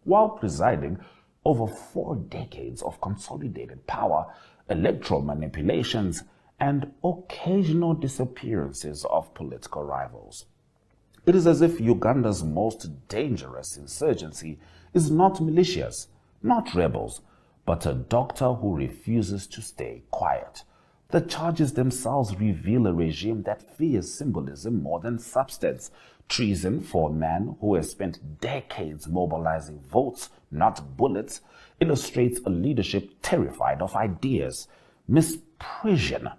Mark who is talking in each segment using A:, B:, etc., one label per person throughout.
A: while presiding over 4 decades of consolidated power, electoral manipulations, and occasional disappearances of political rivals. It is as if Uganda's most dangerous insurgency is not militias, not rebels, but a doctor who refuses to stay quiet. The charges themselves reveal a regime that fears symbolism more than substance. Treason for a man who has spent decades mobilizing votes, not bullets, illustrates a leadership terrified of ideas. Misprision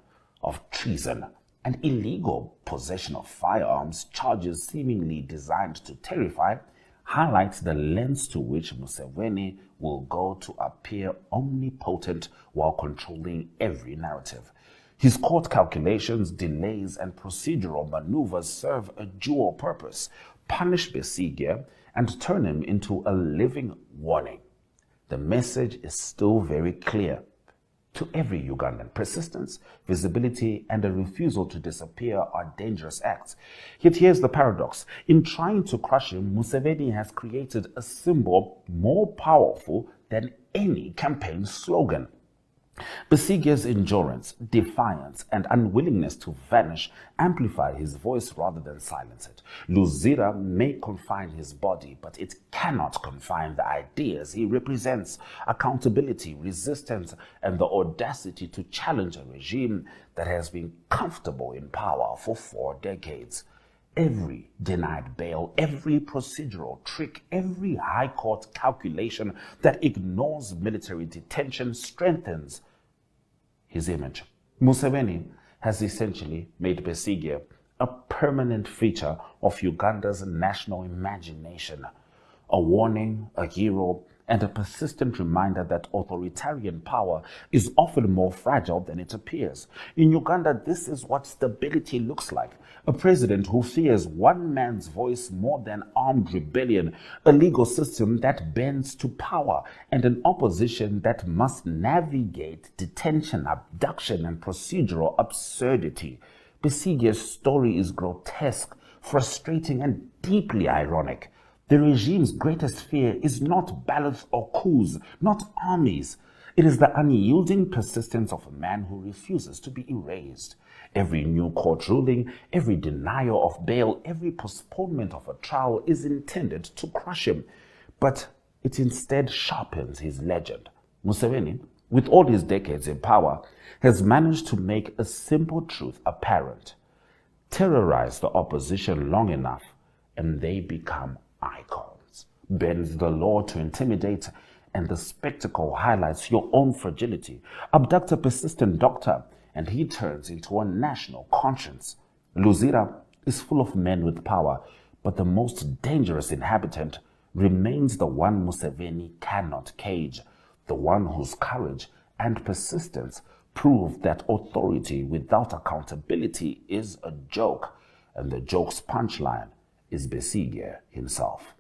A: of treason and illegal possession of firearms, charges seemingly designed to terrify, highlights the lengths to which Museveni will go to appear omnipotent while controlling every narrative. His court calculations, delays, and procedural maneuvers serve a dual purpose: punish Besigye and turn him into a living warning. The message is still very clear to every Ugandan. Persistence, visibility, and a refusal to disappear are dangerous acts. Yet here's the paradox. In trying to crush him, Museveni has created a symbol more powerful than any campaign slogan. Besigye's endurance, defiance, and unwillingness to vanish amplify his voice rather than silence it. Luzira may confine his body, but it cannot confine the ideas he represents: accountability, resistance, and the audacity to challenge a regime that has been comfortable in power for 4 decades. Every denied bail, every procedural trick, every high court calculation that ignores military detention strengthens his image. Museveni has essentially made Besigye a permanent feature of Uganda's national imagination, a warning, a hero, and a persistent reminder that authoritarian power is often more fragile than it appears. In Uganda, this is what stability looks like: a president who fears one man's voice more than armed rebellion, a legal system that bends to power, and an opposition that must navigate detention, abduction, and procedural absurdity. Besigye's story is grotesque, frustrating, and deeply ironic. The regime's greatest fear is not ballots or coups, not armies. It is the unyielding persistence of a man who refuses to be erased. Every new court ruling, every denial of bail, every postponement of a trial is intended to crush him, but it instead sharpens his legend. Museveni, with all his decades in power, has managed to make a simple truth apparent: terrorize the opposition long enough and they become icons. Bends the law to intimidate, and the spectacle highlights your own fragility. Abduct a persistent doctor, and he turns into a national conscience. Luzira is full of men with power, but the most dangerous inhabitant remains the one Museveni cannot cage, the one whose courage and persistence prove that authority without accountability is a joke, and the joke's punchline is Besigye himself.